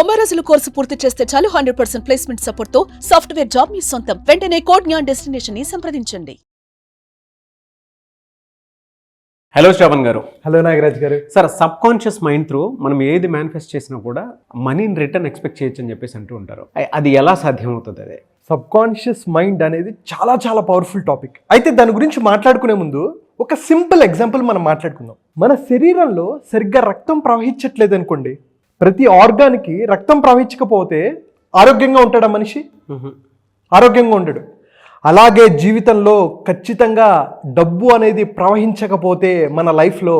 90 రోజుల కోర్సు పూర్తి చేస్తే చాలు 100% ప్లేస్మెంట్ సపోర్ట్ తో సాఫ్ట్వేర్ జాబ్ మీ సొంతం. వెంటనే కోడ్ జ్ఞాన్ డెస్టినేషన్ ని సంప్రదించండి. హలో శ్రవణ్ గారు. హలో నాగరాజ్ గారు. Sir, sub conscious mind through మనం ఏది మేనిఫెస్ట్ చేసినా కూడా మనీని రిటర్న్ ఎక్స్పెక్ట్ చేయొచ్చు అని చెప్పేసి అంటూ ఉంటారు. అది ఎలా సాధ్యమవుతుంది? అదే సబ్ కాన్షియస్ మైండ్ అనేది చాలా చాలా పవర్ఫుల్ టాపిక్. అయితే దాని గురించి మాట్లాడుకునే ముందు ఒక సింపుల్ ఎగ్జాంపుల్ మనం మాట్లాడుకుందాం. మన శరీరంలో సరిగ్గా రక్తం ప్రవహించట్లేదు అనుకోండి, ప్రతి ఆర్గాన్కి రక్తం ప్రవహించకపోతే ఆరోగ్యంగా ఉంటాడా మనిషి? ఆరోగ్యంగా ఉండడు. అలాగే జీవితంలో ఖచ్చితంగా డబ్బు అనేది ప్రవహించకపోతే మన లైఫ్లో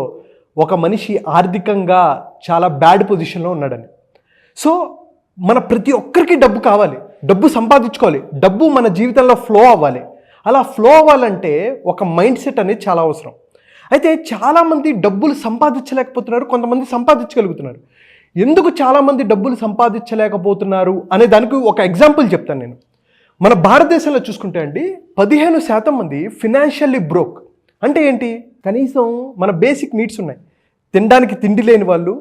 ఒక మనిషి ఆర్థికంగా చాలా బ్యాడ్ పొజిషన్లో ఉన్నాడని. సో మన ప్రతి ఒక్కరికి డబ్బు కావాలి, డబ్బు సంపాదించుకోవాలి, డబ్బు మన జీవితంలో ఫ్లో అవ్వాలి. అలా ఫ్లో అవ్వాలంటే ఒక మైండ్ సెట్ అనేది చాలా అవసరం. అయితే చాలామంది డబ్బులు సంపాదించలేకపోతున్నారు, కొంతమంది సంపాదించగలుగుతున్నారు. ఎందుకు చాలామంది డబ్బులు సంపాదించలేకపోతున్నారు అనే దానికి ఒక ఎగ్జాంపుల్ చెప్తాను నేను. మన భారతదేశంలో చూసుకుంటే అండి 15% మంది ఫినాన్షియల్లీ బ్రోక్. అంటే ఏంటి? కనీసం మన బేసిక్ నీడ్స్ ఉన్నాయి. తినడానికి తిండి లేని వాళ్ళు,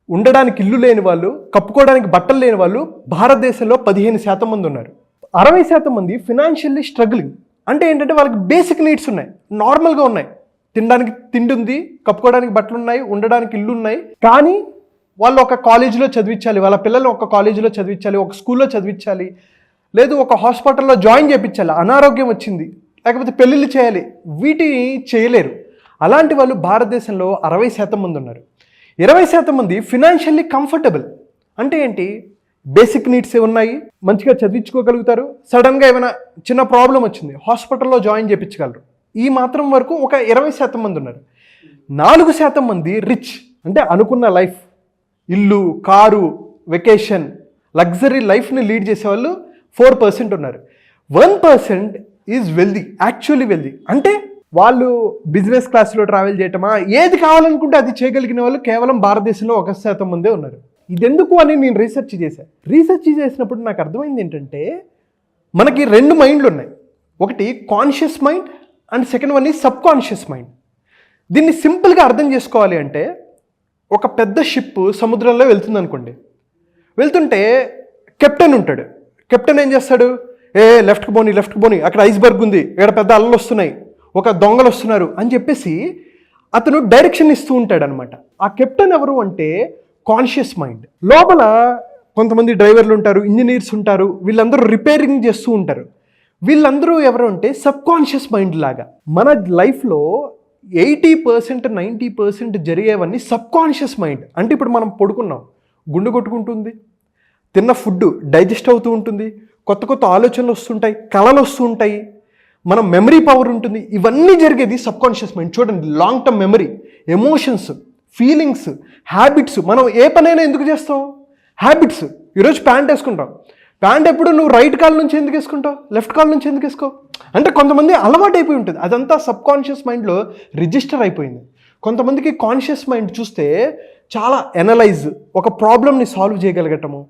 ఉండడానికి ఇల్లు లేని వాళ్ళు, కప్పుకోవడానికి బట్టలు లేని వాళ్ళు భారతదేశంలో 15% మంది ఉన్నారు. 60% మంది ఫినాన్షియల్లీ స్ట్రగ్లింగ్. అంటే ఏంటంటే వాళ్ళకి బేసిక్ నీడ్స్ ఉన్నాయి, నార్మల్గా ఉన్నాయి. తినడానికి తిండి ఉంది, కప్పుకోవడానికి బట్టలు ఉన్నాయి, ఉండడానికి ఇల్లు ఉన్నాయి. కానీ వాళ్ళు ఒక కాలేజీలో చదివించాలి, వాళ్ళ పిల్లలు ఒక కాలేజీలో చదివించాలి, ఒక స్కూల్లో చదివించాలి, లేదు ఒక హాస్పిటల్లో జాయిన్ చేయించాలి, అనారోగ్యం వచ్చింది, లేకపోతే పెళ్ళిళ్ళు చేయాలి, వీటిని చేయలేరు. అలాంటి వాళ్ళు భారతదేశంలో 60% మంది ఉన్నారు. 20% మంది ఫినాన్షియల్లీ కంఫర్టబుల్. అంటే ఏంటి? బేసిక్ నీడ్స్ ఉన్నాయి, మంచిగా చదివించుకోగలుగుతారు. సడన్గా ఏమైనా చిన్న ప్రాబ్లం వచ్చింది, హాస్పిటల్లో జాయిన్ చేయించగలరు. ఈ మాత్రం వరకు ఒక 20% మంది ఉన్నారు. 4% మంది రిచ్. అంటే అనుకున్న లైఫ్, ఇల్లు, కారు, వెకేషన్, లగ్జరీ లైఫ్ని లీడ్ చేసేవాళ్ళు 4% ఉన్నారు. 1% ఈజ్ వెల్దీ, యాక్చువల్లీ వెల్దీ. అంటే వాళ్ళు బిజినెస్ క్లాస్లో ట్రావెల్ చేయటమా, ఏది కావాలనుకుంటే అది చేయగలిగిన వాళ్ళు కేవలం భారతదేశంలో 1% మందే ఉన్నారు. ఇది ఎందుకు అని నేను రీసెర్చ్ చేశాను. రీసెర్చ్ చేసినప్పుడు నాకు అర్థమైంది ఏంటంటే, మనకి 2 మైండ్లు ఉన్నాయి. ఒకటి conscious mind and second one ఈ సబ్ కాన్షియస్ మైండ్. దీన్ని సింపుల్గా అర్థం చేసుకోవాలి అంటే, ఒక పెద్ద షిప్ సముద్రంలో వెళ్తుంది అనుకోండి. వెళ్తుంటే కెప్టెన్ ఉంటాడు. కెప్టెన్ ఏం చేస్తాడు? లెఫ్ట్కి పోని, అక్కడ ఐస్బర్గ్ ఉంది, ఇక్కడ పెద్ద అలలు వస్తున్నాయి, ఒక దొంగలు వస్తున్నారు అని చెప్పేసి అతను డైరెక్షన్ ఇస్తూ ఉంటాడు అనమాట. ఆ కెప్టెన్ ఎవరు అంటే కాన్షియస్ మైండ్. లోపల కొంతమంది డ్రైవర్లు ఉంటారు, ఇంజనీర్స్ ఉంటారు, వీళ్ళందరూ రిపేరింగ్ చేస్తూ ఉంటారు. వీళ్ళందరూ ఎవరు అంటే సబ్ కాన్షియస్ మైండ్ లాగా. మన లైఫ్లో 80% 90% జరిగేవన్నీ సబ్ కాన్షియస్ మైండ్. అంటే ఇప్పుడు మనం పడుకున్నాం, గుండె కొట్టుకుంటుంది, తిన్న ఫుడ్ డైజెస్ట్ అవుతూ ఉంటుంది, కొత్త కొత్త ఆలోచనలు వస్తుంటాయి, కళలు వస్తూ ఉంటాయి, మన మెమరీ పవర్ ఉంటుంది. ఇవన్నీ జరిగేది సబ్ కాన్షియస్ మైండ్. చూడండి, long term memory, emotions, feelings, habits. మనం ఏ పనైనా ఎందుకు చేస్తాం? హ్యాబిట్స్. ఈరోజు ప్యాంట్ వేసుకుంటాం, ప్యాంట్ ఎప్పుడు నువ్వు రైట్ కాల్ నుంచి ఎందుకు వేసుకుంటావు, లెఫ్ట్ కాల్ నుంచి ఎందుకు వేసుకో? అంటే కొంతమంది అలవాటు అయిపోయి ఉంటుంది, అదంతా సబ్ కాన్షియస్ మైండ్లో రిజిస్టర్ అయిపోయింది. కొంతమందికి కాన్షియస్ మైండ్ చూస్తే చాలా ఎనలైజ్, ఒక ప్రాబ్లమ్ని సాల్వ్ చేయగలగటము,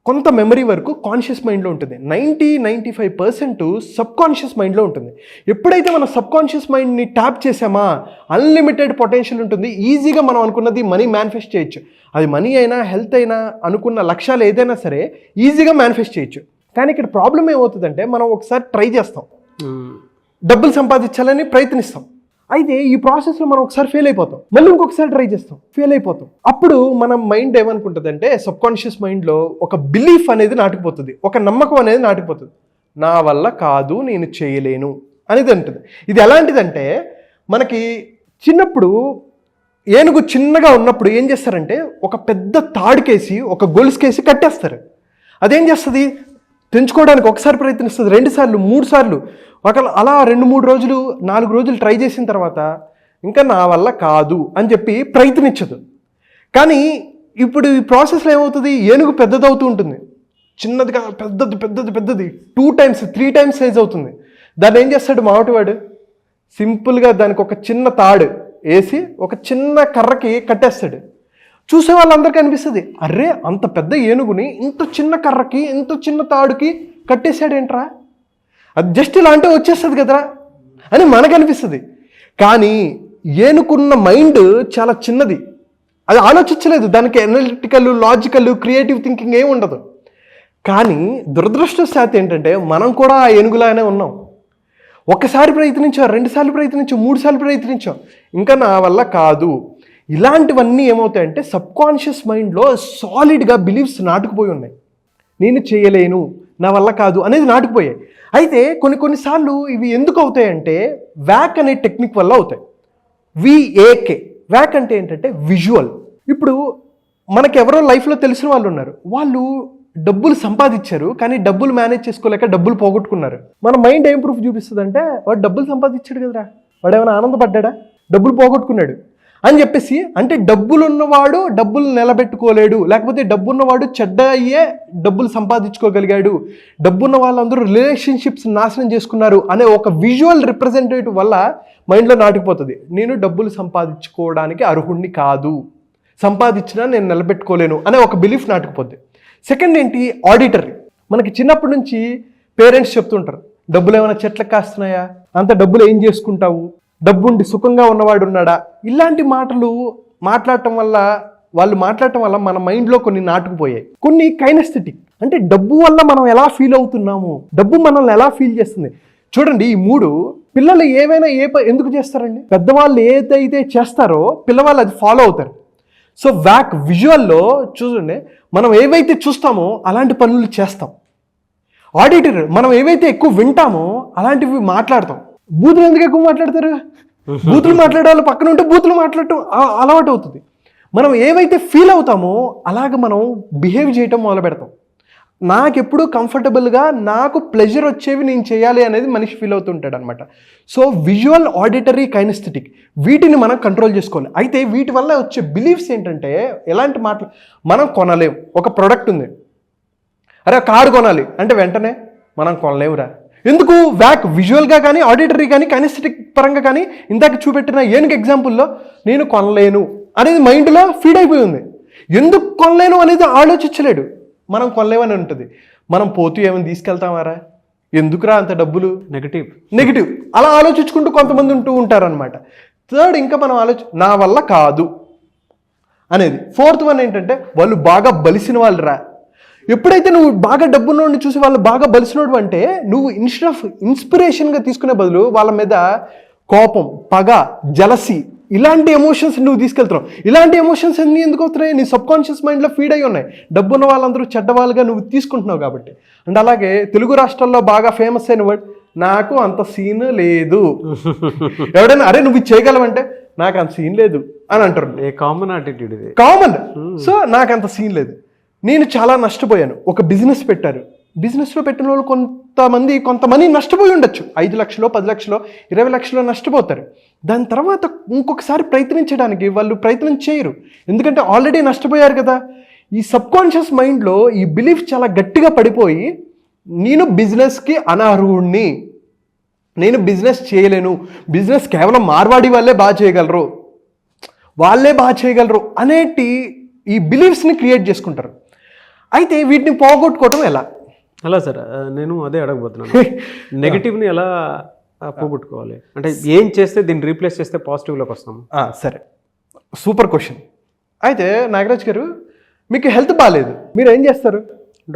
కొంత మెమరీ వరకు కాన్షియస్ మైండ్లో ఉంటుంది. 90-95% సబ్ కాన్షియస్ మైండ్లో ఉంటుంది. ఎప్పుడైతే మనం సబ్ కాన్షియస్ మైండ్ని ట్యాప్ చేసామా, అన్లిమిటెడ్ పొటెన్షియల్ ఉంటుంది. ఈజీగా మనం అనుకున్నది మనీ మేనిఫెస్ట్ చేయొచ్చు. అది మనీ అయినా, హెల్త్ అయినా, అనుకున్న లక్ష్యాలు ఏదైనా సరే ఈజీగా మేనిఫెస్ట్ చేయొచ్చు. కానీ ఇక్కడ ప్రాబ్లం ఏమవుతుందంటే, మనం ఒకసారి ట్రై చేస్తాం, డబ్బులు సంపాదించాలని ప్రయత్నిస్తాం. అయితే ఈ ప్రాసెస్లో మనం ఒకసారి ఫెయిల్ అయిపోతాం, మళ్ళీ ఇంకొకసారి ట్రై చేస్తాం, ఫెయిల్ అయిపోతాం. అప్పుడు మన మైండ్ ఏమనుకుంటుంది అంటే, సబ్ కాన్షియస్ మైండ్లో ఒక బిలీఫ్ అనేది నాటుకుపోతుంది, ఒక నమ్మకం అనేది నాటుకుపోతుంది. నా వల్ల కాదు, నేను చేయలేను అనేది అంటుంది. ఇది ఎలాంటిదంటే, మనకి చిన్నప్పుడు ఏనుగు చిన్నగా ఉన్నప్పుడు ఏం చేస్తారంటే, ఒక పెద్ద తాడుకేసి, ఒక గొలుసుకేసి కట్టేస్తారు. అదేం చేస్తుంది? తెంచుకోవడానికి ఒకసారి ప్రయత్నిస్తుంది, 2 సార్లు 3 సార్లు. అలా 2-3 రోజులు 4 రోజులు ట్రై చేసిన తర్వాత ఇంకా నా వల్ల కాదు అని చెప్పి ప్రయత్నించదు. కానీ ఇప్పుడు ఈ ప్రాసెస్లో ఏమవుతుంది? ఏనుగు పెద్దదవుతూ ఉంటుంది, చిన్నదిగా పెద్దది 2 times 3 times సైజ్ అవుతుంది. దాన్ని ఏం చేస్తాడు మావటివాడు? సింపుల్గా దానికి ఒక చిన్న తాడు వేసి ఒక చిన్న కర్రకి కట్టేస్తాడు. చూసే వాళ్ళందరికీ అనిపిస్తుంది, అరే అంత పెద్ద ఏనుగుని ఇంత చిన్న కర్రకి, ఇంత చిన్న తాడుకి కట్టేశాడేంట్రా, అది జస్ట్ ఇలా అంటే వచ్చేస్తుంది కదరా అని మనకు అనిపిస్తుంది. కానీ ఏనుకున్న మైండ్ చాలా చిన్నది, అది ఆలోచించలేదు, దానికి అనలిటికల్, లాజికల్, క్రియేటివ్ థింకింగ్ ఏమి ఉండదు. కానీ దురదృష్టవశాత్తు ఏంటంటే మనం కూడా ఆ ఏనుగులానే ఉన్నాం. ఒకసారి ప్రయత్నించాం, 2 సార్లు ప్రయత్నించాం, 3 సార్లు ప్రయత్నించాం, ఇంకా నా వల్ల కాదు. ఇలాంటివన్నీ ఏమవుతాయంటే సబ్కాన్షియస్ మైండ్లో సాలిడ్గా బిలీఫ్స్ నాటుకుపోయి ఉన్నాయి. నేను చేయలేను, నా వల్ల కాదు అనేది నాటుకుపోయాయి. అయితే కొన్నిసార్లు ఇవి ఎందుకు అవుతాయంటే వ్యాక్ అనే టెక్నిక్ వల్ల అవుతాయి. VAK, వ్యాక్ అంటే ఏంటంటే విజువల్. ఇప్పుడు మనకి ఎవరో లైఫ్లో తెలిసిన వాళ్ళు ఉన్నారు, వాళ్ళు డబ్బులు సంపాదించారు కానీ డబ్బులు మేనేజ్ చేసుకోలేక డబ్బులు పోగొట్టుకున్నారు. మన మైండ్ ఏం ప్రూఫ్ చూపిస్తుంది అంటే వాడు డబ్బులు సంపాదించాడు కదరా, వాడు ఏమైనా ఆనందపడ్డా, డబ్బులు పోగొట్టుకున్నాడు అని చెప్పేసి. అంటే డబ్బులు ఉన్నవాడు డబ్బులు నిలబెట్టుకోలేడు, లేకపోతే డబ్బున్నవాడు చెడ్డ అయ్యే డబ్బులు సంపాదించుకోగలిగాడు, డబ్బున్న వాళ్ళందరూ రిలేషన్షిప్స్ నాశనం చేసుకున్నారు అనే ఒక విజువల్ రిప్రజెంటేటివ్ వల్ల మైండ్లో నాటుకుపోతుంది. నేను డబ్బులు సంపాదించుకోవడానికి అర్హుణ్ణి కాదు, సంపాదించినా నేను నిలబెట్టుకోలేను అనే ఒక బిలీఫ్ నాటుకుపోద్ది. సెకండ్ ఏంటి, ఆడిటరీ. మనకి చిన్నప్పటి నుంచి పేరెంట్స్ చెప్తుంటారు, డబ్బులు ఏమైనా చెట్లకు కాస్తున్నాయా, అంత డబ్బులు ఏం చేసుకుంటావు, డబ్బుండి సుఖంగా ఉన్నవాడు ఉన్నాడా, ఇలాంటి మాటలు మాట్లాడటం వల్ల మన మైండ్లో కొన్ని నాటుకుపోయాయి. కొన్ని కైనెస్థెటిక్, అంటే డబ్బు వల్ల మనం ఎలా ఫీల్ అవుతున్నాము, డబ్బు మనల్ని ఎలా ఫీల్ చేస్తుంది. చూడండి, ఈ 3 పిల్లలు ఏవైనా ఎందుకు చేస్తారండి, పెద్దవాళ్ళు ఏదైతే చేస్తారో పిల్లవాళ్ళు అది ఫాలో అవుతారు. సో వ్యాక్ విజువల్లో చూడండి, మనం ఏవైతే చూస్తామో అలాంటి పనులు చేస్తాం. ఆడిటర్, మనం ఏవైతే ఎక్కువ వింటామో అలాంటివి మాట్లాడతాం. బూతులు ఎందుకు ఎక్కువ మాట్లాడతారు, బూతులు మాట్లాడే వాళ్ళు పక్కన ఉంటే బూతులు మాట్లాడటం అలవాటు అవుతుంది. మనం ఏవైతే ఫీల్ అవుతామో అలాగ మనం బిహేవ్ చేయటం మొదలు పెడతాం. నాకు ఎప్పుడు కంఫర్టబుల్గా నాకు ప్లెజర్ వచ్చేవి నేను చేయాలి అనేది మనిషి ఫీల్ అవుతుంటాడు అనమాట. సో విజువల్, ఆడిటరీ, కైనెస్థెటిక్, వీటిని మనం కంట్రోల్ చేసుకోవాలి. అయితే వీటి వల్ల వచ్చే బిలీఫ్స్ ఏంటంటే ఎలాంటి మాటలు, మనం కొనలేం. ఒక ప్రోడక్ట్ ఉంది, అరే కారు కొనాలి అంటే వెంటనే మనం కొనలేవురా. ఎందుకు, వ్యాక్ విజువల్గా కానీ, ఆడిటరీ కానీ, కైనెస్థెటిక్ పరంగా కానీ, ఇందాక చూపెట్టిన ఏనుగు ఎగ్జాంపుల్లో నేను కొనలేను అనేది మైండ్లో ఫీడ్ అయిపోయి ఉంది. ఎందుకు కొనలేను అనేది ఆలోచించలేడు, మనం కొనలేమని ఉంటుంది. మనం పోతూ ఏమైనా తీసుకెళ్తామారా, ఎందుకురా అంత డబ్బులు, నెగిటివ్ అలా ఆలోచించుకుంటూ కొంతమంది ఉంటూ ఉంటారనమాట. థర్డ్, ఇంకా మనం నా వల్ల కాదు అనేది. ఫోర్త్ వన్ ఏంటంటే వాళ్ళు బాగా బలిసిన వాళ్ళు రా. ఎప్పుడైతే నువ్వు బాగా డబ్బున్నోడిని చూసి వాళ్ళు బాగా బలిసినోడు అంటే నువ్వు ఇన్స్టెడ్ ఆఫ్ ఇన్స్పిరేషన్గా తీసుకునే బదులు వాళ్ళ మీద కోపం, పగ, జలసి ఇలాంటి ఎమోషన్స్ నువ్వు తీసుకెళ్తున్నావు. ఇలాంటి ఎమోషన్స్ అన్నీ ఎందుకు అవుతున్నాయి, నీ సబ్కాన్షియస్ మైండ్లో ఫీడ్ అయి ఉన్నాయి. డబ్బున్న వాళ్ళందరూ చెడ్డవాళ్ళుగా నువ్వు తీసుకుంటున్నావు కాబట్టి. అండ్ అలాగే తెలుగు రాష్ట్రాల్లో బాగా ఫేమస్ అయిన వర్డ్, నాకు అంత సీన్ లేదు. ఎవడైనా అరే నువ్వు చేయగలవంటే నాకు అంత సీన్ లేదు అని అంటారు. కామన్ యాటిట్యూడ్ ఇది, కామన్. సో నాకు అంత సీన్ లేదు, నేను చాలా నష్టపోయాను. ఒక బిజినెస్ పెట్టారు, బిజినెస్లో పెట్టిన వాళ్ళు కొంతమంది నష్టపోయి ఉండొచ్చు. 5 లక్షలు, 10 లక్షలు, 20 లక్షలు నష్టపోతారు. దాని తర్వాత ఇంకొకసారి ప్రయత్నించడానికి వాళ్ళు ప్రయత్నం చేయరు, ఎందుకంటే ఆల్రెడీ నష్టపోయారు కదా. ఈ సబ్కాన్షియస్ మైండ్లో ఈ బిలీఫ్ చాలా గట్టిగా పడిపోయి నేను బిజినెస్కి అనర్హుణ్ణి, నేను బిజినెస్ చేయలేను, బిజినెస్ కేవలం మార్వాడి వాళ్ళే బాగా చేయగలరు అనేటి ఈ బిలీఫ్స్ని క్రియేట్ చేసుకుంటారు. అయితే వీటిని పోగొట్టుకోవడం ఎలా? అలా సార్, నేను అదే అడగబోతున్నాను. నెగిటివ్ని ఎలా పోగొట్టుకోవాలి అంటే ఏం చేస్తే దీన్ని రీప్లేస్ చేస్తే పాజిటివ్లోకి వస్తాము? సరే, సూపర్ క్వశ్చన్. అయితే నాగరాజ్ గారు, మీకు హెల్త్ బాగాలేదు, మీరు ఏం చేస్తారు?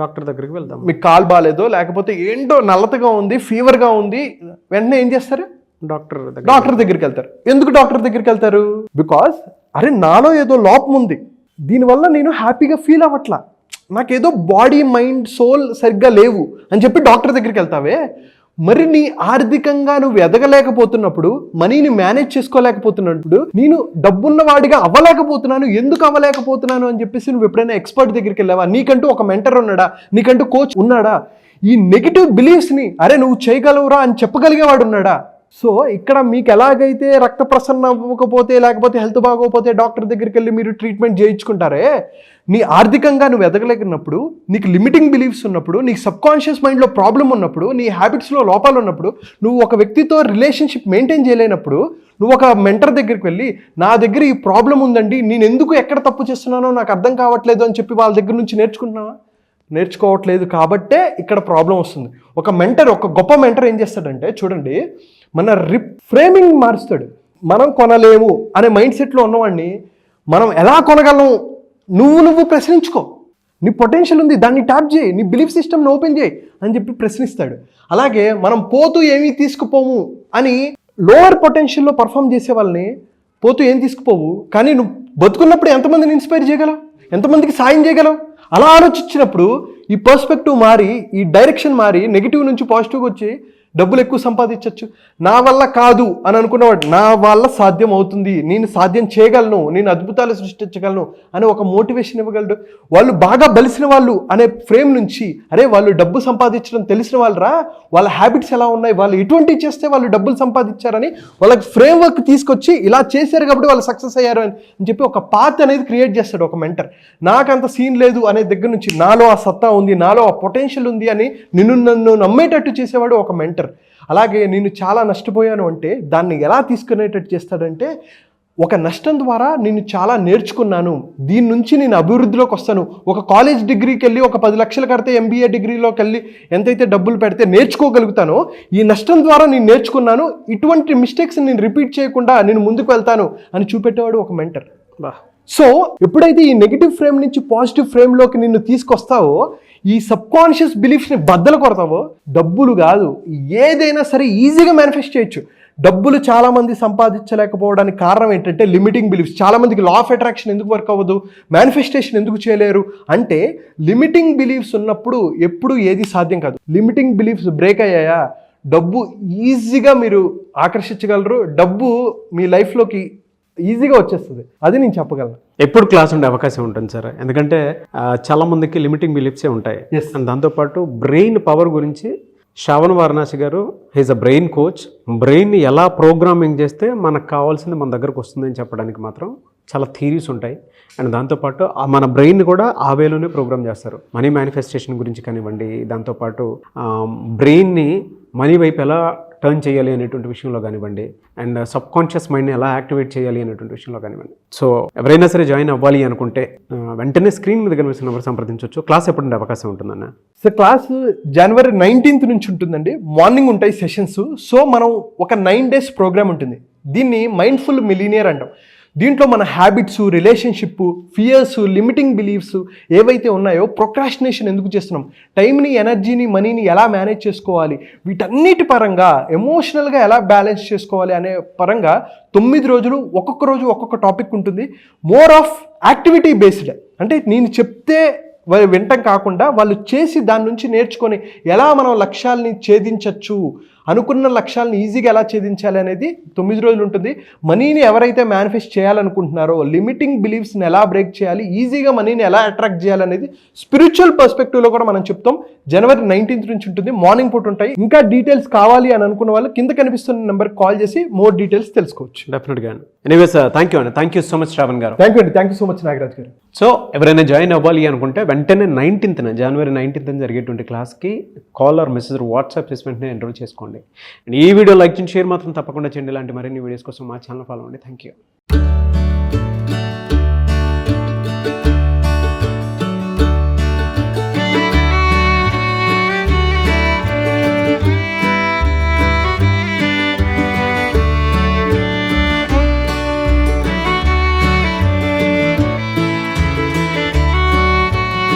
డాక్టర్ దగ్గరికి వెళ్తాం. మీకు కాలు బాగాలేదో లేకపోతే ఏంటో నల్లతగా ఉంది, ఫీవర్గా ఉంది, వెంటనే ఏం చేస్తారు? డాక్టర్ దగ్గరికి వెళ్తారు. ఎందుకు డాక్టర్ దగ్గరికి వెళ్తారు? బికాజ్ అరే నాలో ఏదో లోపం ఉంది, దీనివల్ల నేను హ్యాపీగా ఫీల్ అవ్వట్లా, నాకేదో బాడీ, మైండ్, సోల్ సరిగ్గా లేవు అని చెప్పి డాక్టర్ దగ్గరికి వెళ్తావే. మరి నీ ఆర్థికంగా నువ్వు ఎదగలేకపోతున్నప్పుడు, మనీని మేనేజ్ చేసుకోలేకపోతున్నప్పుడు, నేను డబ్బున్న వాడిగా అవ్వలేకపోతున్నాను, ఎందుకు అవ్వలేకపోతున్నాను అని చెప్పేసి నువ్వు ఎప్పుడైనా ఎక్స్పర్ట్ దగ్గరికి వెళ్ళావా? నీకంటూ ఒక మెంటర్ ఉన్నాడా, నీకంటూ కోచ్ ఉన్నాడా? ఈ నెగిటివ్ బిలీఫ్స్ని అరే నువ్వు చేయగలవురా అని చెప్పగలిగేవాడు ఉన్నాడా? సో ఇక్కడ మీకు ఎలాగైతే రక్త ప్రసరణ అవ్వకపోతే లేకపోతే హెల్త్ బాగోకపోతే డాక్టర్ దగ్గరికి వెళ్ళి మీరు ట్రీట్మెంట్ చేయించుకుంటారే, నీ ఆర్థికంగా నువ్వు ఎదగలేకున్నప్పుడు, నీకు లిమిటింగ్ బిలీఫ్స్ ఉన్నప్పుడు, నీకు సబ్కాన్షియస్ మైండ్లో ప్రాబ్లం ఉన్నప్పుడు, నీ హ్యాబిట్స్లో లోపాలు ఉన్నప్పుడు, నువ్వు ఒక వ్యక్తితో రిలేషన్షిప్ మెయింటైన్ చేయలేనప్పుడు నువ్వు ఒక మెంటర్ దగ్గరికి వెళ్ళి నా దగ్గర ఈ ప్రాబ్లం ఉందండి, నేను ఎందుకు ఎక్కడ తప్పు చేస్తున్నానో నాకు అర్థం కావట్లేదు అని చెప్పి వాళ్ళ దగ్గర నుంచి నేర్చుకోవట్లేదు కాబట్టే ఇక్కడ ప్రాబ్లం వస్తుంది. ఒక గొప్ప మెంటర్ ఏం చేస్తాడంటే చూడండి, మన ఫ్రేమింగ్ మారుస్తాడు. మనం కొనలేము అనే మైండ్ సెట్లో ఉన్నవాడిని మనం ఎలా కొనగలం నువ్వు ప్రశ్నించుకో, నీ పొటెన్షియల్ ఉంది దాన్ని ట్యాప్ చేయి, నీ బిలీఫ్ సిస్టమ్ని ఓపెన్ చేయి అని చెప్పి ప్రశ్నిస్తాడు. అలాగే మనం పోతూ ఏమీ తీసుకుపోము అని లోవర్ పొటెన్షియల్లో పర్ఫామ్ చేసే వాళ్ళని పోతూ ఏం తీసుకుపోవు, కానీ నువ్వు బతుకున్నప్పుడు ఎంతమందిని ఇన్స్పైర్ చేయగలవు, ఎంతమందికి సాయం చేయగలవు. అలా ఆలోచించినప్పుడు ఈ పర్స్పెక్టివ్ మారి, ఈ డైరెక్షన్ మారి, నెగిటివ్ నుంచి పాజిటివ్గా వచ్చి డబ్బులు ఎక్కువ సంపాదించవచ్చు. నా వల్ల కాదు అని అనుకున్నవాడు నా వల్ల సాధ్యం అవుతుంది, నేను సాధ్యం చేయగలను, నేను అద్భుతాలు సృష్టించగలను అని ఒక మోటివేషన్ ఇవ్వగలడు. వాళ్ళు బాగా బలిసిన వాళ్ళు అనే ఫ్రేమ్ నుంచి, అరే వాళ్ళు డబ్బు సంపాదించడం తెలిసిన వాళ్ళరా, వాళ్ళ హ్యాబిట్స్ ఎలా ఉన్నాయి, వాళ్ళు ఎటువంటివి చేస్తే వాళ్ళు డబ్బులు సంపాదించారని వాళ్ళకి ఫ్రేమ్ వర్క్ తీసుకొచ్చి ఇలా చేశారు కాబట్టి వాళ్ళు సక్సెస్ అయ్యారు అని చెప్పి ఒక పాత్ అనేది క్రియేట్ చేస్తాడు ఒక మెంటర్. నాకంత సీన్ లేదు అనే దగ్గర నుంచి నాలో ఆ సత్తా ఉంది, నాలో ఆ పొటెన్షియల్ ఉంది అని నన్ను నమ్మేటట్టు చేసేవాడు ఒక మెంటర్. అలాగే నేను చాలా నష్టపోయాను అంటే దాన్ని ఎలా తీసుకునేటట్టు చేస్తాడంటే, ఒక నష్టం ద్వారా నేను చాలా నేర్చుకున్నాను, దీని నుంచి నేను అభివృద్ధిలోకి వస్తాను. ఒక కాలేజ్ డిగ్రీకి వెళ్ళి ఒక 10 లక్షలు కడితే ఎంబీఏ డిగ్రీలోకి వెళ్ళి ఎంతైతే డబ్బులు పెడితే నేర్చుకోగలుగుతానో, ఈ నష్టం ద్వారా నేను నేర్చుకున్నాను, ఇటువంటి మిస్టేక్స్ నేను రిపీట్ చేయకుండా నేను ముందుకు వెళ్తాను అని చూపెట్టేవాడు ఒక మెంటర్. సో ఎప్పుడైతే ఈ నెగిటివ్ ఫ్రేమ్ నుంచి పాజిటివ్ ఫ్రేమ్లోకి నిన్ను తీసుకొస్తావో, ఈ సబ్కాన్షియస్ బిలీఫ్స్ని బద్దలు కొడతావో, డబ్బులు కాదు ఏదైనా సరే ఈజీగా మేనిఫెస్ట్ చేయొచ్చు. డబ్బులు చాలామంది సంపాదించలేకపోవడానికి కారణం ఏంటంటే లిమిటింగ్ బిలీఫ్స్. చాలామందికి లా ఆఫ్ అట్రాక్షన్ ఎందుకు వర్క్ అవ్వదు, మేనిఫెస్టేషన్ ఎందుకు చేయలేరు అంటే లిమిటింగ్ బిలీఫ్స్ ఉన్నప్పుడు ఎప్పుడు ఏది సాధ్యం కాదు. లిమిటింగ్ బిలీఫ్స్ బ్రేక్ అయ్యాయా, డబ్బు ఈజీగా మీరు ఆకర్షించగలరు, డబ్బు మీ లైఫ్లోకి ఈజీగా వచ్చేస్తుంది. అది నేను చెప్పగలను. ఎప్పుడు క్లాస్ ఉండే అవకాశం ఉంటుంది సార్, ఎందుకంటే చాలా మందికి లిమిటింగ్ బిలీఫ్సే ఉంటాయి. అండ్ దాంతోపాటు బ్రెయిన్ పవర్ గురించి Shravan Varanasi garu, he's a brain coach. Brain ఎలా ప్రోగ్రామింగ్ చేస్తే మనకు కావాల్సింది మన దగ్గరకు వస్తుందని చెప్పడానికి మాత్రం చాలా థీరీస్ ఉంటాయి. అండ్ దాంతోపాటు మన బ్రెయిన్ కూడా ఆ వేలోనే ప్రోగ్రామ్ చేస్తారు. మనీ మేనిఫెస్టేషన్ గురించి కానివ్వండి, దాంతోపాటు బ్రెయిన్ని మనీ వైపు ఎలా టర్న్ చేయాలి అనేటువంటి విషయంలో కానివ్వండి, అండ్ సబ్ కాన్షియస్ మైండ్ని ఎలా యాక్టివేట్ చేయాలి అనేటువంటి విషయంలో కానివ్వండి. సో ఎవరైనా సరే జాయిన్ అవ్వాలి అనుకుంటే వెంటనే స్క్రీన్ మీద కనిపిస్తున్న నెంబర్ సంప్రదించవచ్చు. క్లాస్ ఎప్పుడు ఉండే అవకాశం ఉంటుందన్న? సో క్లాస్ జనవరి 19th నుంచి ఉంటుందండి. మార్నింగ్ ఉంటాయి సెషన్స్. సో మనం ఒక 9 days ప్రోగ్రామ్ ఉంటుంది. దీన్ని మైండ్ఫుల్ మిలీనియర్ అంటాం. దీంట్లో మన habits, relationship, fears, limiting beliefs ఏవైతే ఉన్నాయో, ప్రొక్రాస్టినేషన్ ఎందుకు చేస్తున్నాం, టైంని, ఎనర్జీని, మనీని ఎలా మేనేజ్ చేసుకోవాలి, వీటన్నిటి పరంగా ఎమోషనల్గా ఎలా బ్యాలెన్స్ చేసుకోవాలి అనే పరంగా 9 రోజులు ఒక్కొక్క రోజు ఒక్కొక్క టాపిక్ ఉంటుంది. మోర్ ఆఫ్ యాక్టివిటీ బేస్డ్, అంటే నేను చెప్తే వింటం కాకుండా వాళ్ళు చేసి దాని నుంచి నేర్చుకొని ఎలా మనం లక్ష్యాలని ఛేదించవచ్చు, అనుకున్న లక్ష్యాలను ఈజీగా ఎలా ఛేదించాలి అనేది 9 రోజులు ఉంటుంది. మనీని ఎవరైతే మేనిఫెస్ట్ చేయాలనుకుంటున్నారో, లిమిటింగ్ బిలీఫ్స్ని ఎలా బ్రేక్ చేయాలి, ఈజీగా మనీని ఎలా అట్రాక్ట్ చేయాలనేది స్పిరిచువల్ పర్స్పెక్టివ్లో కూడా మనం చెప్తాం. జనవరి 19th నుంచి ఉంటుంది. మార్నింగ్ పూట ఉంటాయి. ఇంకా డీటెయిల్స్ కావాలి అని అనుకున్న వాళ్ళు కింద కనిపిస్తున్న నెంబర్కి కాల్ చేసి మోర్ డీటెయిల్స్ తెలుసుకోవచ్చు. డెఫినెట్గా. ఎనీవేస్ థ్యాంక్ యూ అండి. Thank you so much Shravan గారు. థ్యాంక్ యూ అండి. Thank you so much Nagaraj గారు. సో ఎవరైనా జాయిన్ అవ్వాలి అనుకుంటే వెంటనే జనవరి 19th జరిగేటువంటి క్లాస్కి కాల్ ఆర్ మెసేజ్ వాట్సాప్ చేసి వెంటనే ఎన్రోల్ చేసుకోండి. ఈ వీడియో లైక్ చేయండి, షేర్ మాత్రం తప్పకుండా చేయండి. ఇలాంటి మరిన్ని వీడియోస్ కోసం మా ఛానల్ ఫాలో అవ్వండి. Thank you.